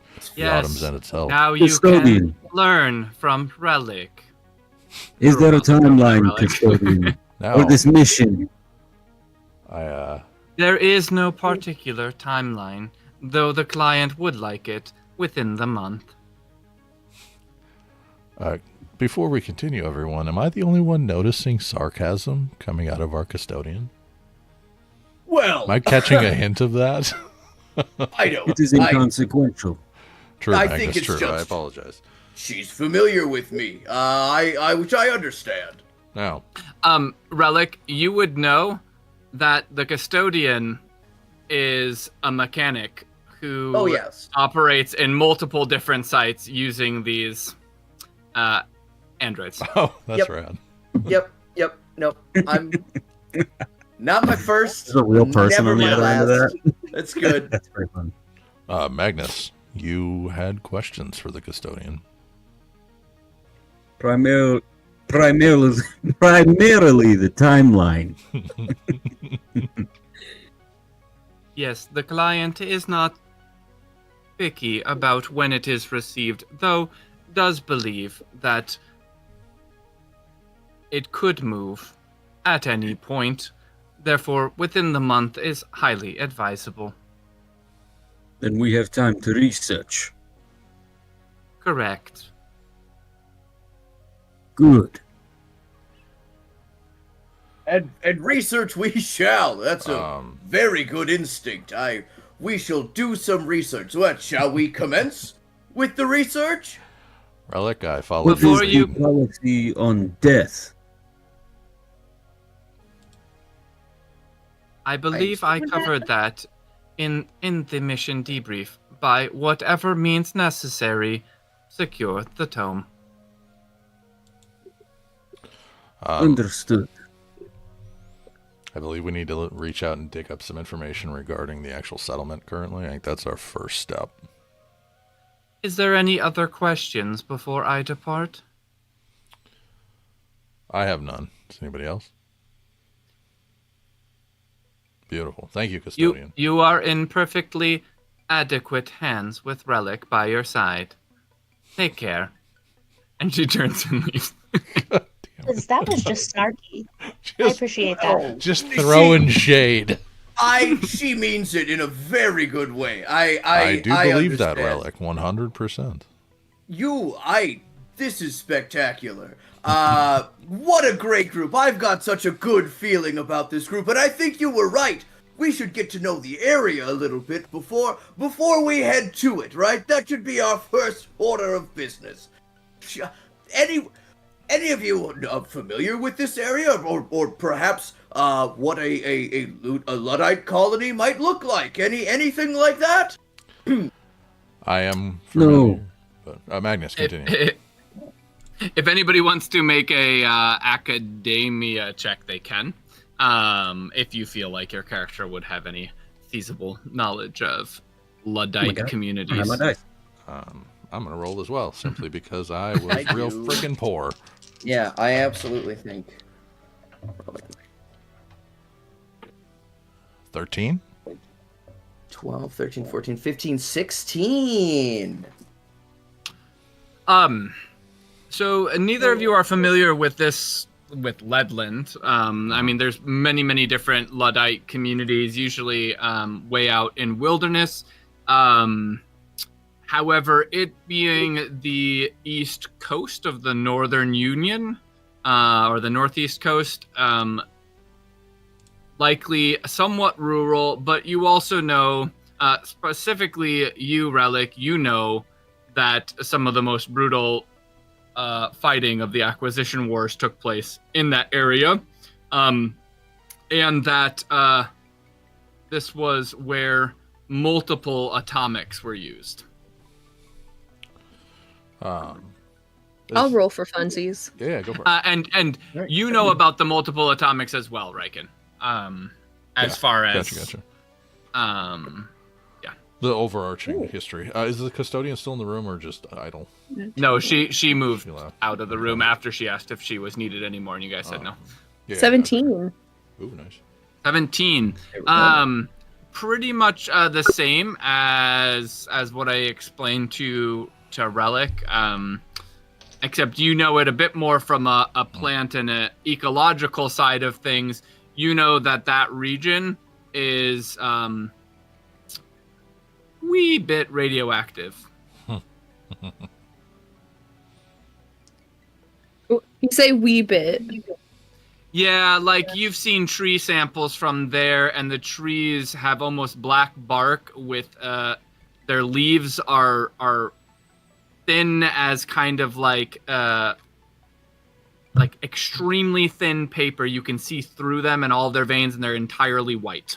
Autumn's End itself. Now you Custodian. can learn from Relic. Is there a timeline, Relic. custodian, Now, for this mission? There is no particular timeline, though the client would like it within the month. before we continue, everyone, am I the only one noticing sarcasm coming out of our custodian? Well, Am I catching a hint of that? I don't. It is inconsequential. True, I Magnus, think it's true. I just- apologize. She's familiar with me. Which I understand. Now, Relic, you would know that the custodian is a mechanic who Oh yes. operates in multiple different sites using these androids. oh, that's Yep. rad. Yep. Nope. I'm not my first. There's a real person never on the my other end of last. that. That's good. That's very fun. Magnus, you had questions for the custodian. Primarily the timeline. Yes, the client is not picky about when it is received, though does believe that it could move at any point. Therefore, within the month is highly advisable. Then we have time to research. Correct. Good. And research we shall. That's a Um, very good instinct. We shall do some research. What, shall we commence with the research? Relic, I follow What Before is you- the policy on death? I believe I covered that in the mission debrief. By whatever means necessary, secure the tome. Understood. I believe we need to reach out and dig up some information regarding the actual settlement currently. I think that's our first step. Is there any other questions before I depart? I have none. Does anybody else? Beautiful. Thank you, Custodian. You are in perfectly adequate hands with Relic by your side. Take care. And she turns and leaves. That was just snarky. I appreciate that. Just throwing shade. She means it in a very good way. I do believe that, understand. Relic, 100%. This is spectacular. What a great group. I've got such a good feeling about this group, and I think you were right. We should get to know the area a little bit before we head to it, right? That should be our first order of business. Any of you are familiar with this area, or perhaps what a Luddite colony might look like? Anything like that? I am familiar. No. But, Magnus, continue. If anybody wants to make a academia check, they can. If you feel like your character would have any feasible knowledge of Luddite communities. I'm going to roll as well, simply because I was real freaking poor. Yeah, I absolutely think. 13? 12, 13, 14, 15, 16. So neither of you are familiar with this, with Ledland. I mean, there's many different Luddite communities, usually way out in wilderness. However, it being the east coast of the Northern Union, or the northeast coast, likely somewhat rural, but you also know, specifically you, Relic, you know that some of the most brutal fighting of the Acquisition Wars took place in that area, and that this was where multiple atomics were used. I'll roll for funsies. Yeah, go for it. And you know about the multiple atomics as well, Riken. As far as Gotcha. yeah, the overarching history. Is the custodian still in the room or just idle? No, she moved out of the room after she asked if she was needed anymore, and you guys said no. Yeah, 17. Ooh, nice. 17. Pretty much the same as what I explained to Relic. Except you know it a bit more from a plant and an ecological side of things. You know that region is wee bit radioactive. You say wee bit. Yeah, like you've seen tree samples from there, and the trees have almost black bark with their leaves are thin as kind of like extremely thin paper. You can see through them and all their veins, and they're entirely white.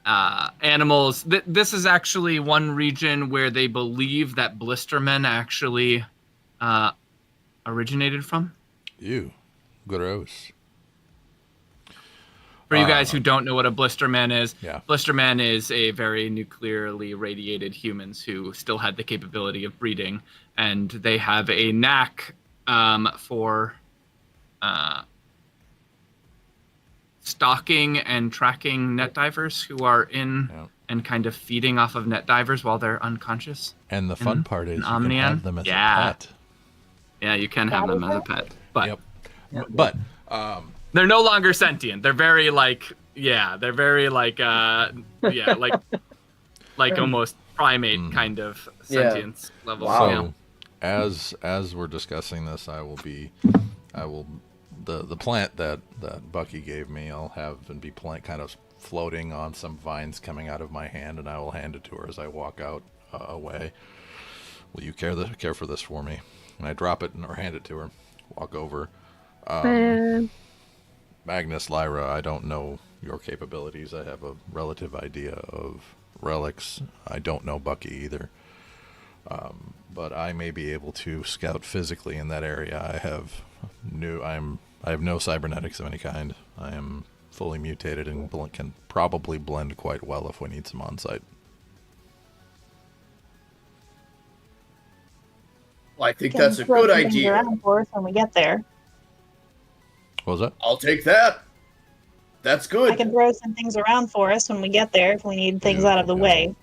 Animals. This is actually one region where they believe that blistermen actually originated from. Ew, gross. For you guys who don't know what a blisterman is, yeah. Blisterman is a very nuclearly radiated humans who still had the capability of breeding, and they have a knack for stalking and tracking net divers who are in and kind of feeding off of net divers while they're unconscious. And the fun part is you can Omnian. have them as a pet. Yeah, you can have them as a pet. But But they're no longer sentient. They're very like almost primate kind of sentience level. Wow. So as we're discussing this, the plant that Bucky gave me, I'll have and be kind of floating on some vines coming out of my hand, and I will hand it to her as I walk out away. Will you care for this for me? And I drop it or hand it to her. Walk over. Magnus, Lyra, I don't know your capabilities. I have a relative idea of relics. I don't know Bucky either. But I may be able to scout physically in that area. I have no cybernetics of any kind. I am fully mutated and can probably blend quite well if we need some on-site. Well, I think Can that's a throw good some things idea. around for us when we get there. What was that? I'll take that. That's I good. can throw some things around for us when we get there if we need things out of the Beautiful,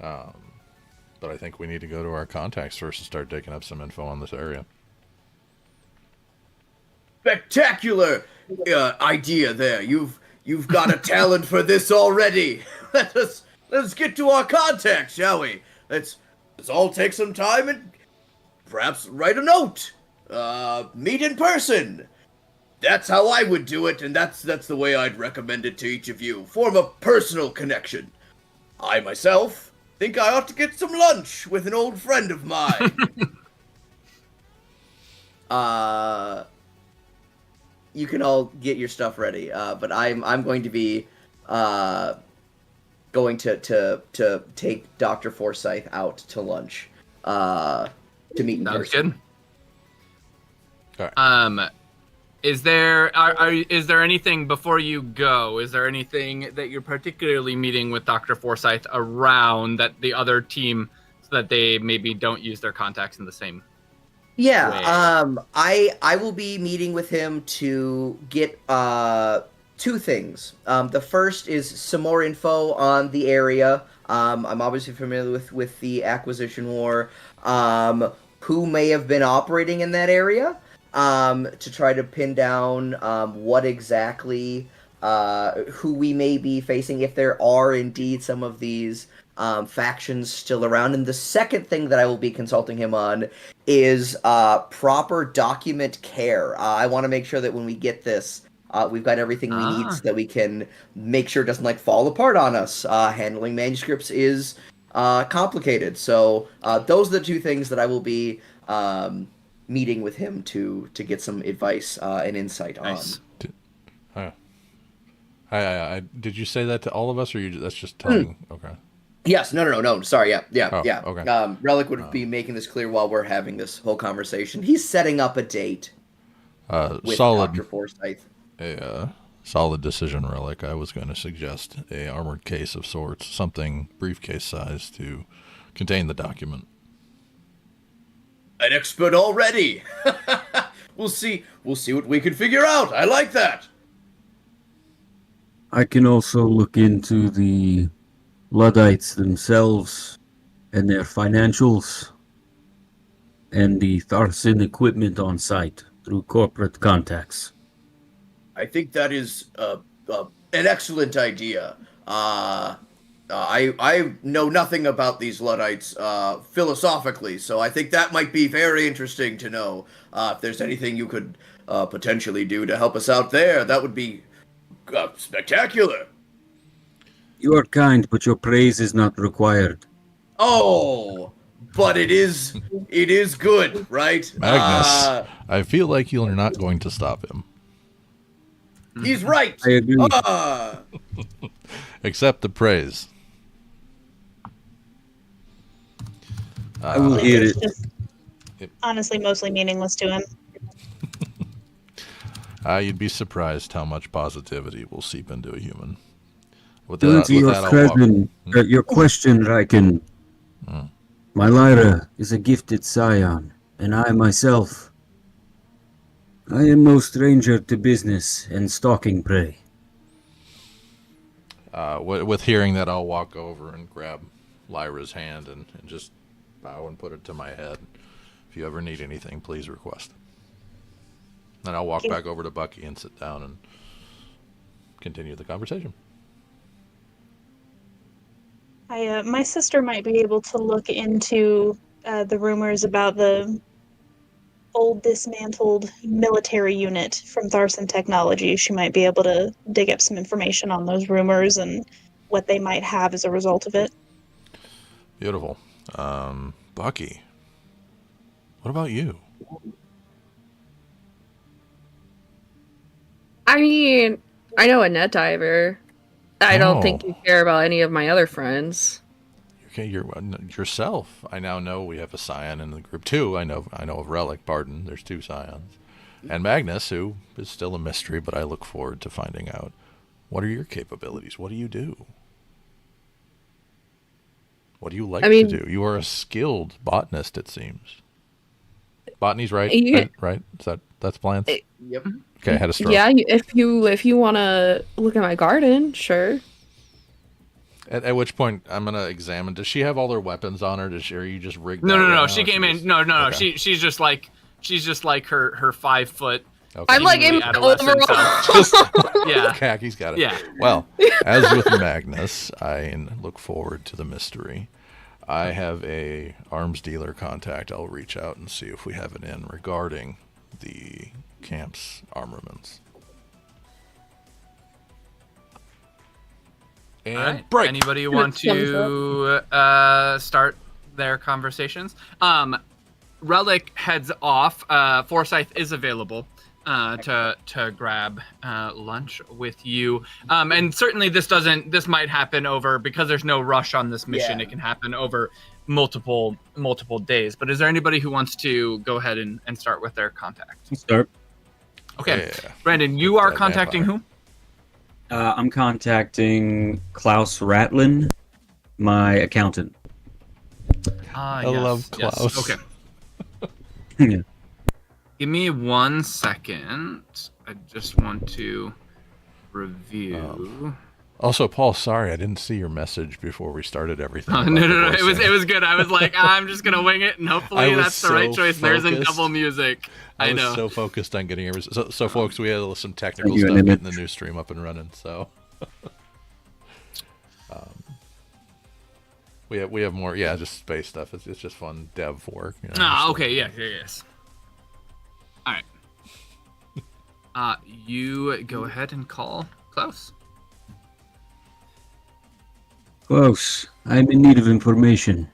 way. But I think we need to go to our contacts first and start digging up some info on this area. Spectacular idea there. You've got a talent for this already. Let's get to our contacts, shall we? Let's all take some time and perhaps write a note. Meet in person. That's how I would do it, and that's the way I'd recommend it to each of you. Form a personal connection. I myself think I ought to get some lunch with an old friend of mine. You can all get your stuff ready, but I'm going to be going to take Dr. Forsyth out to lunch to meet in Sounds person. good. Alright. Is there is there anything before you go? Is there anything that you're particularly meeting with Dr. Forsyth around that the other team, so that they maybe don't use their contacts in the same? Yeah, way? I will be meeting with him to get two things. The first is some more info on the area. I'm obviously familiar with the Acquisition War. Who may have been operating in that area? To try to pin down what exactly who we may be facing, if there are indeed some of these factions still around. And the second thing that I will be consulting him on is proper document care. I want to make sure that when we get this, we've got everything we need so that we can make sure it doesn't fall apart on us. Handling manuscripts is complicated. So those are the two things that I will be meeting with him to get some advice and insight Nice. on. Did you say that to all of us, or that's just telling? Okay. Yes, no. Sorry, yeah. Okay. Relic would be making this clear while we're having this whole conversation. He's setting up a date with Solid. Dr. Forsyth. A solid decision, Relic. I was going to suggest a armored case of sorts, something briefcase size to contain the document. An expert already. We'll see what we can figure out. I like that. I can also look into the Luddites themselves and their financials and the Tharsin equipment on site through corporate contacts. I think that is an excellent idea. I know nothing about these Luddites philosophically, so I think that might be very interesting to know. If there's anything you could potentially do to help us out there, that would be spectacular. You are kind, but your praise is not required. Oh, but it is good, right? Magnus, I feel like you're not going to stop him. He's right. I agree. Accept the praise. I will hear It's it. just honestly mostly meaningless to him. You'd be surprised how much positivity will seep into a human. With To answer your your question, Riken, my Lyra is a gifted scion, and I myself, I am no stranger to business and stalking prey. With hearing that, I'll walk over and grab Lyra's hand and just bow and put it to my head. If you ever need anything, please request. Then I'll walk back over to Bucky and sit down and continue the conversation. My sister might be able to look into the rumors about the old dismantled military unit from Tharsin Technology. She might be able to dig up some information on those rumors and what they might have as a result of it. Beautiful. Bucky, what about you? I mean, I know a net diver. I don't think you care about any of my other friends. Okay, you're yourself. I now know we have a scion in the group. Two. I know of Relic. Pardon. There's two scions. And Magnus, who is still a mystery, but I look forward to finding out. What are your capabilities? What do you do? What do you like to do? You are a skilled botanist, it seems. Botany's right? Yeah. Right? That's plants? Yep. Okay, I had a stroke. Yeah, if you want to look at my garden, sure. At which point I'm gonna examine. Does she have all her weapons on her? Are you just rigged? No. She came in. No. Okay. She's just like her 5 foot. Okay. I'm like in overall. Yeah. Kaki's got it. Yeah. Well, as with Magnus, I look forward to the mystery. I have a arms dealer contact. I'll reach out and see if we have an in regarding the camp's armaments. And right. break. Anybody want to start their conversations? Relic heads off. Forsyth is available to grab lunch with you. And certainly this might happen over, because there's no rush on this mission. Yeah. It can happen over multiple days. But is there anybody who wants to go ahead and start with their contact? Start. Okay. Yeah. Brandon, you are That contacting vampire. who? I'm contacting Klaus Ratlin, my accountant. I love Klaus. Okay. Yeah. Give me 1 second. I just want to review. Also, Paul, sorry I didn't see your message before we started everything. Oh, about no. the It was voicing. good. I was like, I'm just gonna wing it, and I hopefully was that's the right so choice. There isn't focused. double music. I was know. so focused on getting everything. So folks, we had some technical Thank you, stuff Emmett. getting the new stream up and running. So we have more. Yeah, just space stuff. It's just fun dev work. You know, just Okay. Yes. All right. You go ahead and call Klaus. Klaus, I'm in need of information.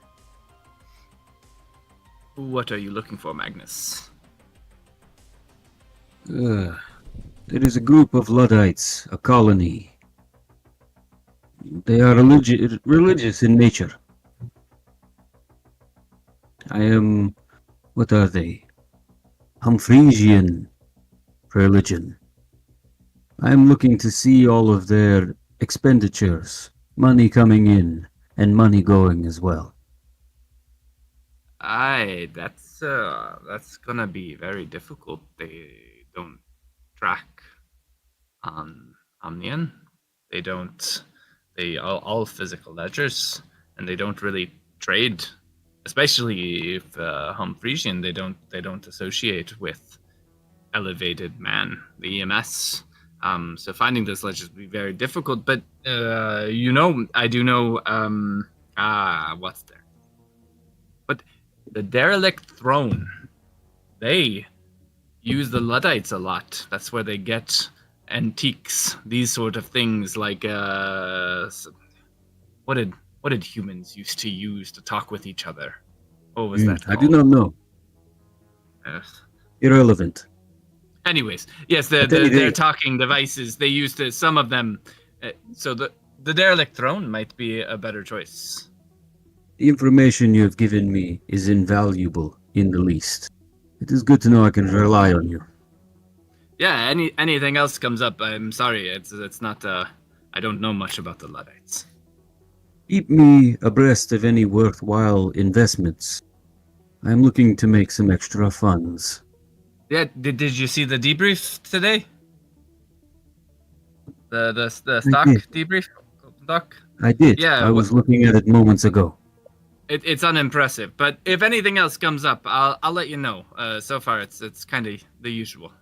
What are you looking for, Magnus? There is a group of Luddites, a colony. They are religious in nature. What are they? Humphregian religion. I am looking to see all of their expenditures, money coming in and money going as well. That's gonna be very difficult. They don't track on Omnian. They don't. They all physical ledgers, and they don't really trade. Especially if Humphregian, they don't associate with elevated man, the EMS. So finding those ledgers would be very difficult. But I do know. What's there? But the derelict throne, they use the Luddites a lot. That's where they get antiques, these sort of things. Like what did humans used to use to talk with each other? What was that I called? do not know. Irrelevant. Anyways, yes, their talking devices. They used to, some of them. So the derelict throne might be a better choice. The information you have given me is invaluable in the least. It is good to know I can rely on you. Yeah. Anything else comes up, I'm sorry. It's not. I don't know much about the Luddites. Keep me abreast of any worthwhile investments. I am looking to make some extra funds. Yeah. Did you see the debrief today? The stock did. debrief, Doc? I did. Yeah, I was looking at it moments ago. It's unimpressive, but if anything else comes up, I'll let you know. So far, it's kind of the usual.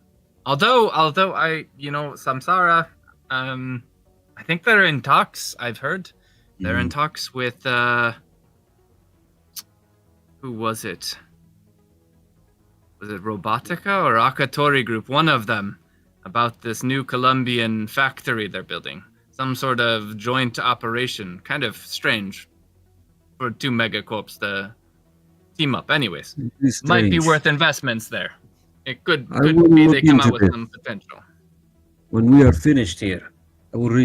Although I, Samsara, I think they're in talks. I've heard they're in talks with who was it? Was it Robotica or Akatori Group? One of them, about this new Colombian factory they're building. Some sort of joint operation. Kind of strange for two megacorps to team up. Anyways, might be worth investments there. It could be they come out with some potential. When we are finished here, I will reach